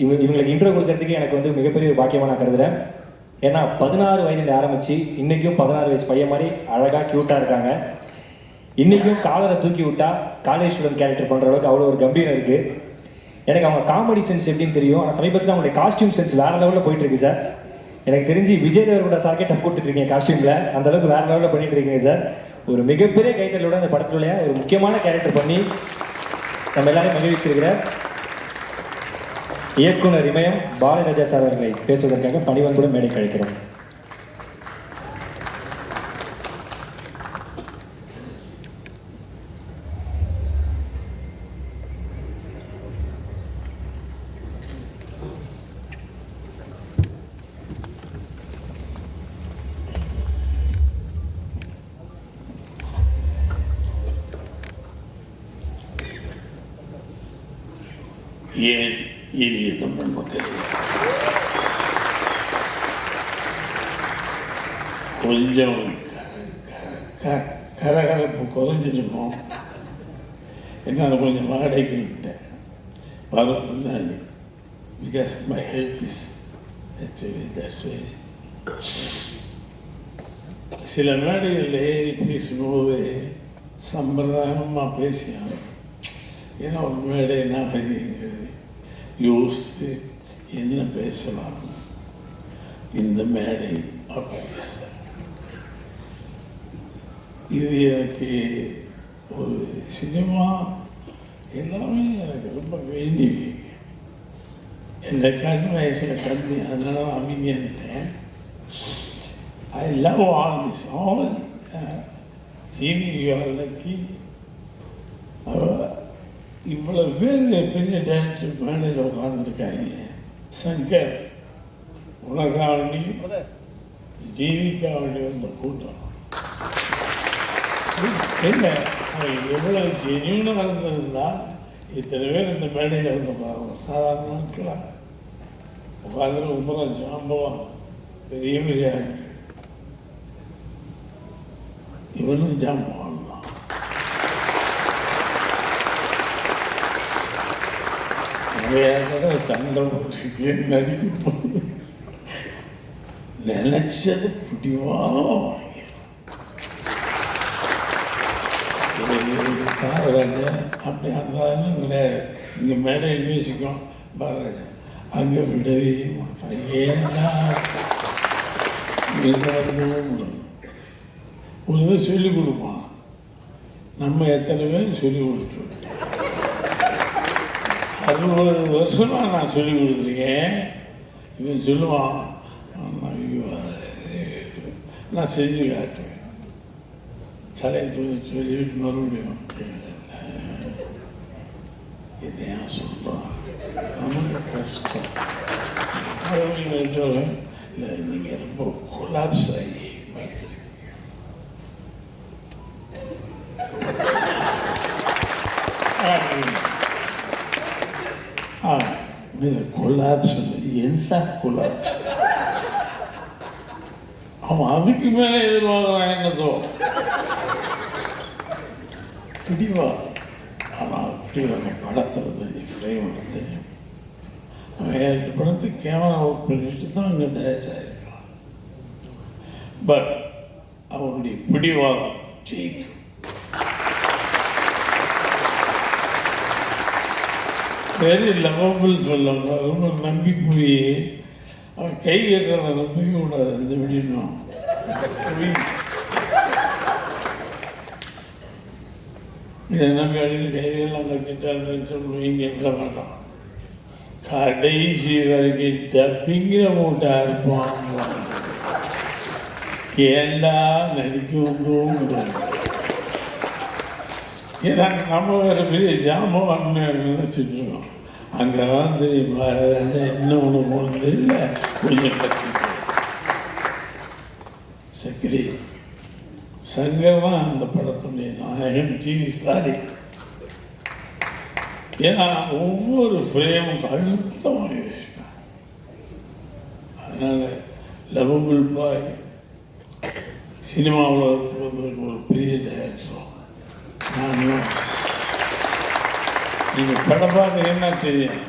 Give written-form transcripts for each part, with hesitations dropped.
இவங்களுக்கு இன்ட்ரோ கொடுக்கறதுக்கு எனக்கு வந்து மிகப்பெரிய ஒரு பாக்கியமாக நான் கருதுகிறேன். ஏன்னா 16 வயதில் ஆரம்பித்து இன்றைக்கும் 16 வயசு பையன் மாதிரி அழகாக க்யூட்டாக இருக்காங்க. இன்றைக்கும் காலரை தூக்கி விட்டால் காலேஜ் ஸ்டூடெண்ட் கேரக்டர் பண்ணுற அளவுக்கு அவ்வளோ ஒரு கம்பீரம் இருக்குது. எனக்கு அவங்க காமெடி சென்ஸ் எப்படின்னு தெரியும், ஆனால் சமீபத்தில் அவங்களுடைய காஸ்டியூம் சென்ஸ் வேறு லெவலில் போயிட்டுருக்கு சார். எனக்கு தெரிஞ்சு விஜய் தேவரோட சார்க்கே டஃப் கொடுத்துட்ருக்கீங்க காஸ்டியூமில், அந்தளவுக்கு வேறு லெவலில் பண்ணிட்டு இருக்கீங்க சார். ஒரு மிகப்பெரிய கைத்தலோட அந்த படத்துடைய ஒரு முக்கியமான கேரக்டர் பண்ணி நம்ம எல்லாரையும் மகிழ்ச்சிருக்கிற இயக்குனர் இமயம் பாலராஜா சார் அவர்களை பேசுவதற்காக பணிவன்புடன் மேடை கழிக்கிறோம். ஏன் இனிய தமிழ் மக்கள், கொஞ்சம் கரகரப்பு குறைஞ்சிருக்கும். என்ன அதை கொஞ்சம் வாடகைக்கு விட்டேன் வர பின்னாடி. Because my health is actually that's very. சில மேடைகளில் ஏறி பேசும்போது சம்பிரதாயமாக பேசியாங்க. ஏன்னா ஒரு மேடை நாகரிகங்கிறது யோசித்து என்ன பேசலாம், இந்த மேடை அப்படி இது எனக்கு ஒரு சினிமா எல்லாமே எனக்கு ரொம்ப வேண்டி. என்னை கண் வயசில் கம்மி, அதனால தான் அமைங்கன்ட்டேன். I love all this all. ஜீனி லக்கி. இவ்வளோ பேர் பெரிய டான்ஸர் மேடையில் உட்காந்துருக்காங்க. சங்கர் உலகாவணி ஜீவிக்காவணி வந்த கூட்டம் என்ன எவ்வளோ ஜென்யூனாக இருந்ததுன்னா இத்தனை பேர் இந்த மேடையில் வந்து பாருங்க. சாதாரண நாட்களாக உட்காந்து ரொம்ப ஜாம்பவம் பெரிய பெரிய ஆட்கள். இவனும் ஜாம்பவான் சண்டை போட்டு நடிக்கும் போது நினைச்சது பிடிவாரம் பாரராஜா அப்படி இருந்தாலும் கிடையாது. இங்கே மேடையில் பேசிக்கும் பாரராஜா, அங்கே விடவே மாட்டான். ஏன்னா ஒரு இதை சொல்லிக் கொடுப்பான். நம்ம எத்தனை பேர் சொல்லிக் கொடுத்துருவோம். 60 வருஷமாக நான் சொல்லிக் கொடுத்துருக்கேன். இவன் சொல்லுவான், நான் செஞ்சு காட்டுவேன். தலையை சொல்லிவிட்டு மறுபடியும் என்னையா சொல்கிறான், நமக்கு கஷ்டம். மறுபடியும் சொல்லுவேன், இல்லை நீங்கள் ரொம்ப கொலாப்ஸ் ஆகி கொலாப்ஸ் என்ன கொலாப்ஸ். அவன் அதுக்கு மேலே எதிர்பார்க்குறான். என்னதோ பிடிவா. ஆனால் அப்படி அந்த படத்தில் தெரியும், ஃப்ரேம் தெரியும். அவன் 7 படத்துக்கு கேமரா ஒர்க் பண்ணிட்டு தான் அங்கே டேரக்ட் ஆகிருக்கான். பட் அவனுடைய பிடிவாதம் ஜெயிக்கும். வெரி லவபிள் சொல்லுவாங்க. ரொம்ப நம்பி போய் அவன் கை கட்டுறத நம்பவே கூடாது. அந்த விடணும் இதை நம்பி அடியில் கையெல்லாம் கட்டிட்டான்னு சொல்லுவீங்க. கேட்க மாட்டான். கடைசி வரைக்கும் டப்பிங்கிற மூட்டா இருப்பான். ஏண்டா நடிக்க வந்தும் முடியாது. ஏன்னா நம்ம வேறு பெரிய ஜாமான்னு நினச்சிட்ருக்கோம். அங்கே தான் தெரியும் பாரராஜா இன்னும் ஒன்று போனது இல்லை. கொஞ்சம் கட்டி சக்கரி சங்கர் தான் அந்த படத்துடைய நாயகன். TV sorry. ஏன்னா ஒவ்வொரு ஃப்ரேமும் அழுத்தமாக யோசிப்பேன். அதனால் லவபிள் பாய் சினிமா உலகத்துக்கு வந்திருக்க ஒரு பெரிய டைரக்டர். நானும் நீங்கள் படம் பார்க்க என்ன தெரியும்,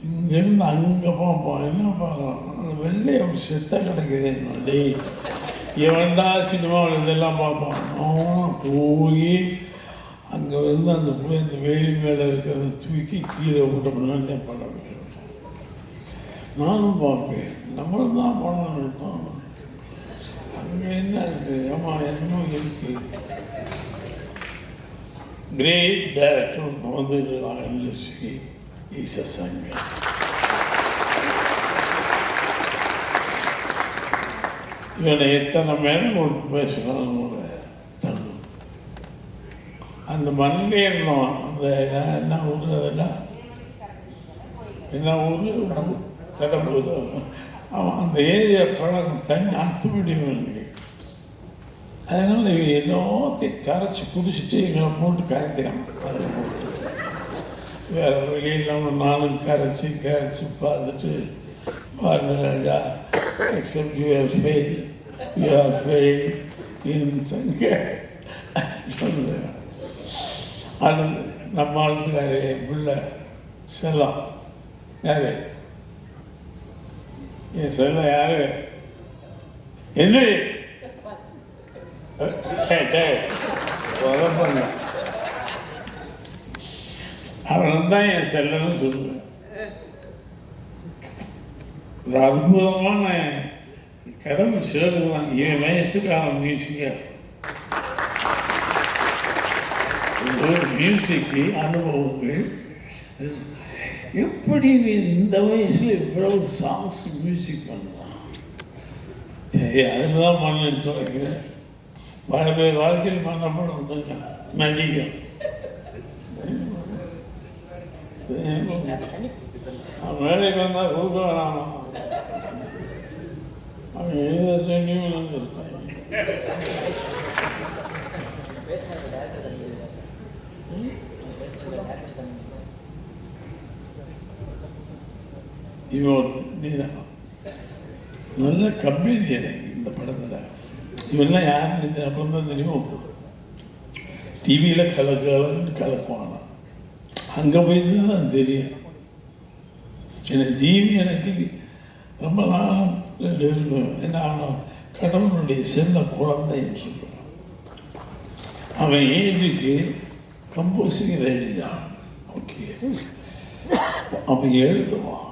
இங்கேருந்து அங்கே பார்ப்போம், என்ன பார்க்கலாம், அந்த வெள்ளை ஒரு செத்த கிடைக்குது டே இவன்டா சினிமாவில் இதெல்லாம் பார்ப்பான். அவன் போய் அங்கே வந்து அந்த போய் அந்த வேலி மேலே இருக்கிறத தூக்கி கீழே விட்டோம்னா படம் போயிருப்போம். நானும் பார்ப்பேன், நம்மளும் தான் படம் எடுத்தோம். அங்கே என்ன இருக்குது, ஆமாம் என்னமோ இருக்குது. கிரேட் டைரக்டர் வந்து இண்டஸ்ட்ரி ஈச சங்க. இவனை எத்தனை மேலே கொண்டு பேசுகிறான்னு கூட தரும். அந்த மண்ணிலே இருந்தோம். அந்த என்ன ஊர், அதெல்லாம் என்ன ஊர், கடம்பூர். அவன் அந்த ஏரியா பழக்கம் தண்ணி அத்துப்படி கிடைக்கும். அதனால் இவன் எல்லாத்தையும் கரைச்சி குடிச்சிட்டு எங்களை போட்டு கரைக்கிறான். அதில் போட்டு வேறு வழி இல்லாமல் நானும் கரைச்சி பார்த்துட்டு பாருங்க ராஜா, except you are failed in சங்க. அது நம்ம ஆளுக்காரு பிள்ளை செல்லம் யாரு, என் செல்லம் யாரு, எது பண்ண அவன் தான் என் செல்லன்னு சொல்லுவேன். ஒரு அற்புதமான கடவுள் சிறப்புதான். என் வயசுக்கான மியூசிக்காக மியூசிக்கு அனுபவங்கள். எப்படி இந்த வயசில் இவ்வளவு சாங்ஸ் மியூசிக் பண்ணலாம்? சரி, அதில் தான் மண்ணு தொலைக்கிறேன். பல பேர் வாழ்க்கையில் மன்னப்படம் வந்துங்க நடிகர். வேலைக்கு வந்தால் கொடுக்க வேணாமா, அவன் எழுத தெரியும். இவன் நல்ல கம்பெனி எனக்கு இந்த படத்தில். இவெல்லாம் யாருன்னு அப்புறம் தான் தெரியும். டிவியில் கலக்குவானா, அங்கே போய் தான் தெரியும். எனக்கு ஜீவி எனக்கு ரொம்ப நாள் என்ன ஆகணும், கடவுளுடைய சின்ன குழந்தைன்னு சொல்லுவான். அவன் ஏஜுக்கு கம்போசிங் ரெடி தான். ஓகே, அவன் எழுதுவான்,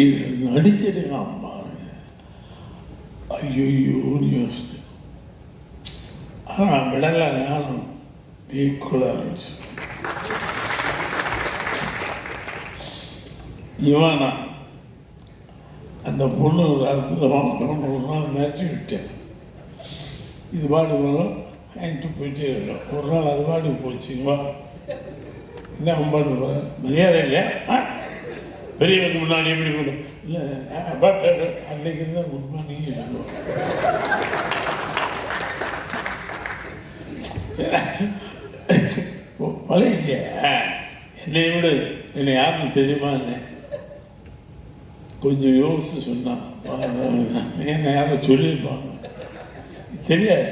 இது நடிச்சிருக்கான் பாருங்க. ஐயோன்னு யோசிச்சு. ஆனால் விடலை ஞானம் ஈக்குவலாக இருந்துச்சு. இவனா அந்த பொண்ணு ஒரு அற்புதமான பொண்ணு ஒரு நாள் நினச்சி விட்டேன். இது பாடு வரும் வாங்கிட்டு போயிட்டே இருக்கோம். ஒரு நாள் அது பாடு போச்சுங்களா, என்ன பாடு போகிறேன் மரியாதை இல்லையா, பெரியவங்க முன்னாடி எப்படி கொண்டு இல்லை அன்னைக்கு இருந்தால் குட் மார்னிங் சொல்லுவோம். பழைய என்னை விட என்னை யாருன்னு தெரியுமா இல்லை, கொஞ்சம் யோசிச்சு சொன்னான். என்ன யாரும் சொல்லியிருப்பாங்க தெரியாது.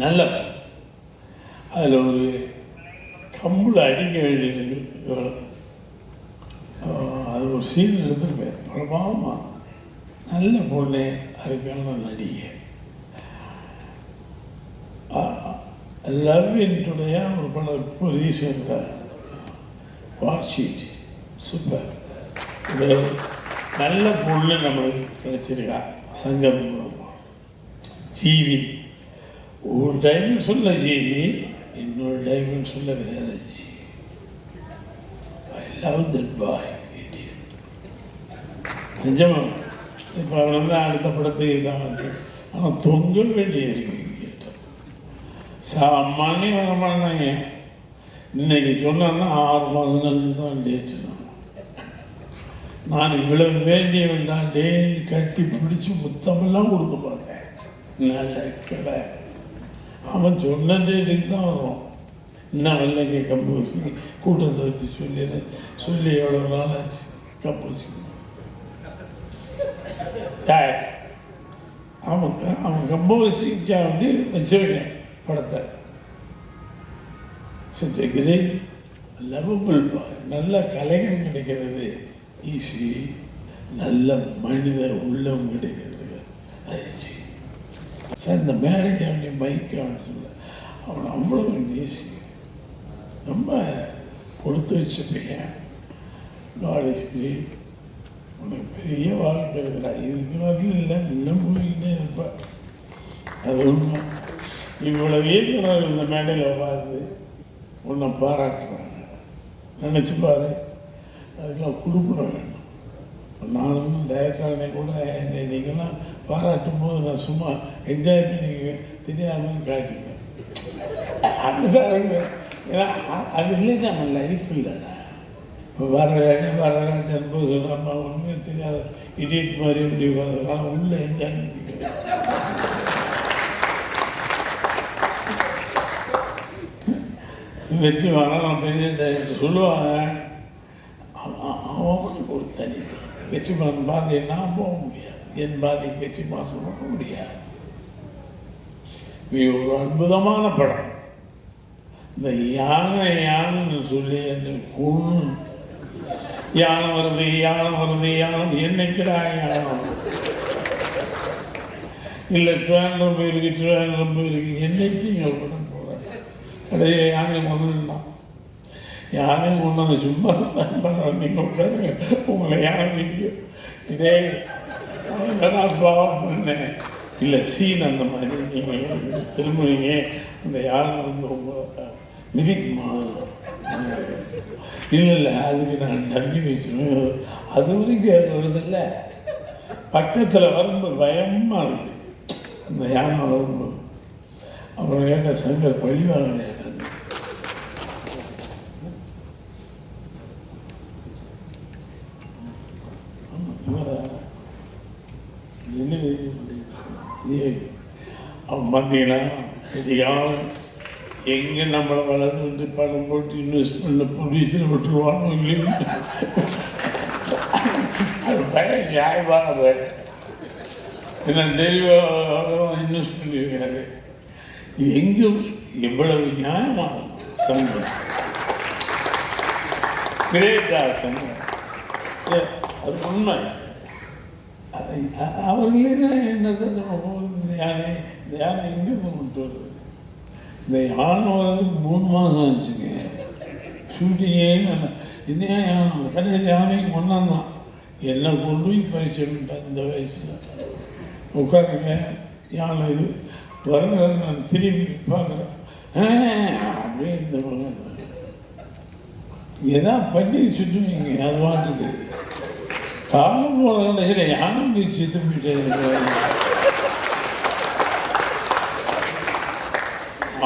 நல்ல அதில் ஒரு கம்பில் அடிக்க வேண்டியது, அது ஒரு சீன் எடுத்துருப்பேன். பிரபாவமா நல்ல பொண்ணு, அருமையான நடிகை. லவ்வின்னுடைய ஒரு படம் இப்போ ரீசெண்டாக வாட்ஷீட் சூப்பர். ஒரு நல்ல பொண்ணு நம்மளுக்கு கிடைச்சிருக்கா சங்கம் மூலமாக. ஜீவி ஒரு டைமென்ஷனில் ஜீவி, இன்னொரு டைமென்ஷனில் வேறு ஜீவி. I love that boy. நிஜமா இப்போ அவன் வந்து அடுத்த படத்துக்கு தான், ஆனால் தொங்க வேண்டிய இருக்கு. சாமானே வரமாட்டாங்க. இன்னைக்கு சொன்னான்னா 6 மாதம் கழிச்சு தான் டேட்டு. நான் இவ்வளவு வேண்டிய வேண்டாம் டேன்னு கட்டி பிடிச்சி முத்தமெல்லாம் கொடுத்து பார்த்தேன். நல்ல கடை. அவன் சொன்ன டேட்டுக்கு தான் வரும். இன்னும் வெள்ளைங்க கம்போசி கூட்டத்தை வச்சு சொல்லி எவ்வளோ நாள் ஆச்சு கம்போசி. அவன் கம்போசிக்காக வேண்டி வச்சிருக்கேன் படத்தை. Such a great லவபிள் நல்ல கலைஞன் கிடைக்கிறது ஈஸி, நல்ல மனித உள்ளம் கிடைக்கிறது ஈஸி. சார் இந்த மேடைக்கு அவனி மைக்கு அவனு சொல்ல அவன் அவ்வளோ ஈஸி, ரொம்ப கொடுத்து வச்ச பையன். நாளைக்கு உனக்கு பெரிய வாழ்க்கை இருக்கா, இதுக்கு வரல இல்லை, இன்னும் போய்கிட்டே இருப்பேன். அது உண்மை. இவ்வளோ இயக்குநர்கள் இந்த மேடையில் உட்காந்து உன்னை பாராட்டுறாங்க, நினச்சி பாரு. அதுக்கெல்லாம் கொடுப்பிட வேணும். நானும் டைரக்டரானே கூட நீங்கள்லாம் பாராட்டும் போது நான் சும்மா என்ஜாய் பண்ணி தெரியாமல் காட்டிக்குவேன். அதுதான் ஏன்னா அது இல்லை, நம்ம லைஃப் இல்லைடா. இப்போ வரதராஜன் போது சொல்கிறாம்மா ஒன்றுமே தெரியாத இடியட் மாதிரி இப்படி உட்காந்துருக்காங்க, உள்ளே என்ஜாய் பண்ணிக்கிறேன். வெற்றி வாரம் பெரிய டைரக்டர் சொல்லுவாங்க, அவனுக்கு ஒரு தனி வெற்றிமாறன் பாதையை நான் போக முடியாது, என் பாதை வெற்றிமாறன் போக முடியாது. இது ஒரு அற்புதமான படம். இந்த யானைன்னு சொல்லி என்னை கொன்று, யானை வருது யானை என்னைக்குடா யானை இல்லை ட்ரான்லம் போயிருக்கு என்னைக்கு நீங்கள் படம் போகிறேன். கடையை யானை கொண்டுதான், யானை கொண்டு சும்மா நீங்கள் உட்காருங்க, உங்களை யானை இதே நான் பாவம் பண்ணேன் இல்லை சீன் அந்த மாதிரி நீங்கள் திரும்புவீங்க, அந்த யானை வந்து உங்களை மிதிக்குமா இல்லை அதுக்கு நான் தண்ணி வச்சுருவேன். அது வரைக்கும் அது வருதில்ல, பக்கத்தில் வரும்போது பயமாக இருக்குது அந்த யானை வரும்போது. அப்புறம் ஏன்னா சங்கர் பழிவாங்க அவன் பார்த்தீங்கன்னா எதையாவது எங்கே நம்மளை வளர்ந்துட்டு பணம் போட்டு இன்வெஸ்ட் பண்ண ப்ரொடியூசர் விட்டுருவானோ இல்லையோ, அது பயம் நியாயமான பயம். ஏன்னா தெளிவாக இன்வெஸ்ட் பண்ணியிருக்காரு. எங்கே எவ்வளவு நியாயமான சங்கம், கிரேட்டா சங்கம், அது உண்மை. அவர் இல்லைன்னா என்னதான் இந்த யானை எங்கே கொண்டு வருது? இந்த யானை வர்றதுக்கு 3 மாதம் ஆச்சுங்க ஷூட்டிங்கே. இன்னும் யானை கடைசி யானையும் கொண்டாந்தான், என்னை கொண்டு போய் பயிற்சி பண்ணிட்டேன். இந்த வயசில் உட்காருங்க யானை இது வருகிற நான் திரும்பி பார்க்குறேன் அப்படியே இந்த பக்கம் எதா பண்ணி சுற்றுவீங்க. அது பாட்டுக்கு காலம் போகிற கடைசியில் யானை போய் சித்து போயிட்டேன்.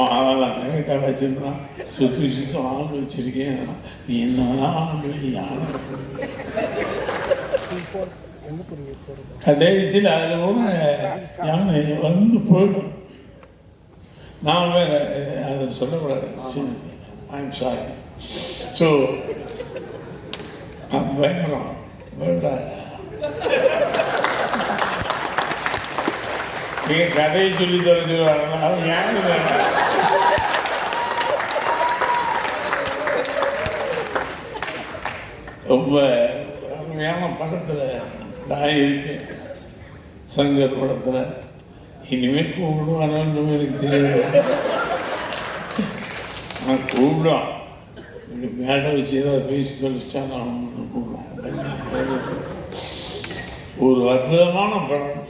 அதெல்லாம் கரெக்டாக வச்சுருந்தான், சுத்தம் ஆள் வச்சுருக்கேன். நீ என்னதான் ஆள் யானை கடைசியில் அதில் கூட யானை வந்து போயிடும். நான் வேறு அதை சொல்லக்கூடாது, ஐம் சாரி. ஸோ பயப்படுறான் பயப்படாத. நீங்கள் கதையை சொல்லி தொலைச்சிருவாங்க, அவன் யானை வேண்டாம். ரொம்ப அருமையான படத்தில் நான் இருக்கேன், சங்கர் படத்தில். இனிமேல் கூப்பிடுவானு எனக்கு தெரியாது. நான் கூப்பிடுவான், இப்படி மேடை வச்சு ஏதாவது பேசி தொலைச்சா நான் கூப்பிடுவான். ஒரு அற்புதமான படம்,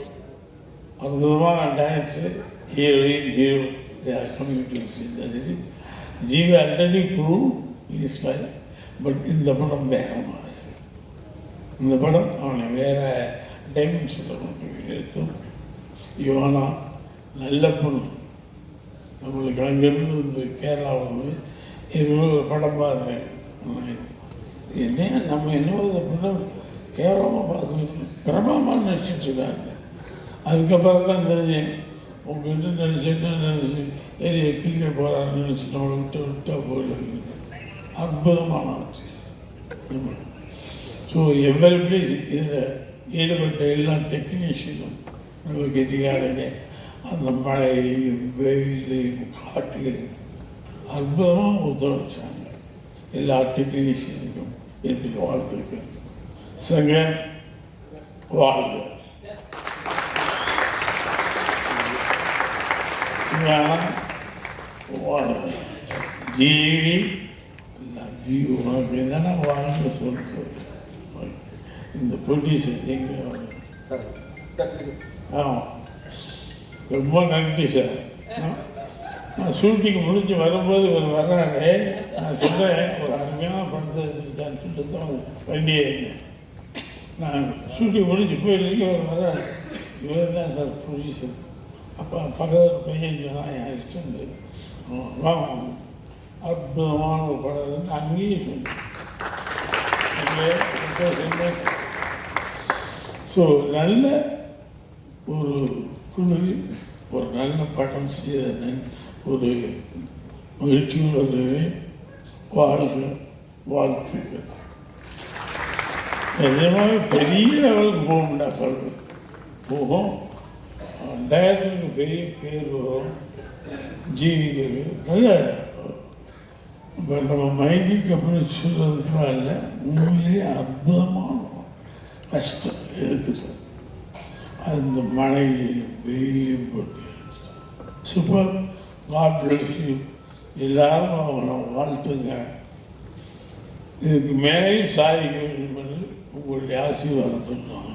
அற்புதமான dance, heroine hero community. Jeeva already prove is life. But இந்த படம் வேற மாதிரி, இந்த படம் அவனை வேறு டைமென்ஷனில் எடுத்தோம். யுவானா நல்ல பொண்ணு, நம்மளுக்கு அங்கேருந்து வந்து கேரளாவில் வந்து ஒரு படம் பாருங்கள். என்ன நம்ம என்னவோ இந்த படம் கேவலமாக பார்த்து பிரபலமாக நடிச்சிட்ருக்காங்க. அதுக்கப்புறம் தான் தெரிஞ்சேன் உங்கள்கிட்ட நினச்சி ஏரியை கிளிக்க போகிறான்னு நினச்சிட்டு அவளை விட்டா போயிருக்கு. அற்புதமான ஆர்டிஸ்ட். ஸோ எவ்வளவு இதில் ஈடுபட்ட எல்லா டெக்னீஷியனும் நம்ம கெட்டிக்காரங்க அந்த மழையிலையும் வெயிலையும் காட்டிலையும் அற்புதமாக ஒத்துழைச்சாங்க. எல்லா டெக்னீஷியனுக்கும் என்னுடைய வாழ்த்துக்கள். சங்க வாழ்க. வாழ்க. ஜீவி லவ் யூ. உனக்கு என்னென்னா வாழ்க சொல்றது. இந்த போட்டி செஞ்சீங்க. ஆமாம், ரொம்ப நன்றி சார். நான் ஷூட்டிங் முடிஞ்சு வரும்போது இவர் வர்றாரு. நான் சொல்கிறேன், ஒரு அருமையான படத்தை எடுத்துக்கிட்டான்னு சொல்லிட்டு தான் வண்டியே இருந்தேன். நான் ஷூட்டிங் முடிஞ்சு போயிருக்கேன், இவர் வர்றாரு. இவர் தான் சார் ப்ரொடியூசர். அப்போ பக்கத்தில் பையன் தான் என் இஷ்டம். அற்புதமான ஒரு படம் அங்கேயே சொன்னேன். ஸோ நல்ல ஒரு குழு, ஒரு நல்ல படம் செய்தேன். ஒரு மகிழ்ச்சியுள்ளது. வாழ்க. வாழ்த்துக்கள். நிஜமாக பெரிய லெவலுக்கு போகும்டா கல்வி போகும். டைரக்டருக்கு பெரிய பேர் வரும். ஜீவிக்கிறது நல்ல. இப்போ நம்ம மைக்கு அப்படி சொல்கிறதுக்காக இல்லை, உண்மையிலே அற்புதமான கஷ்டம் இருக்குது. அந்த மழையிலையும் வெயிலையும் போட்டு சூப்பர். God bless you. எல்லாரும் அவங்கள வாழ்த்துங்க. இதுக்கு மேலேயும் சாதிக்க வேண்டும் என்று உங்களுடைய ஆசீர்வாதம் சொல்லுவாங்க.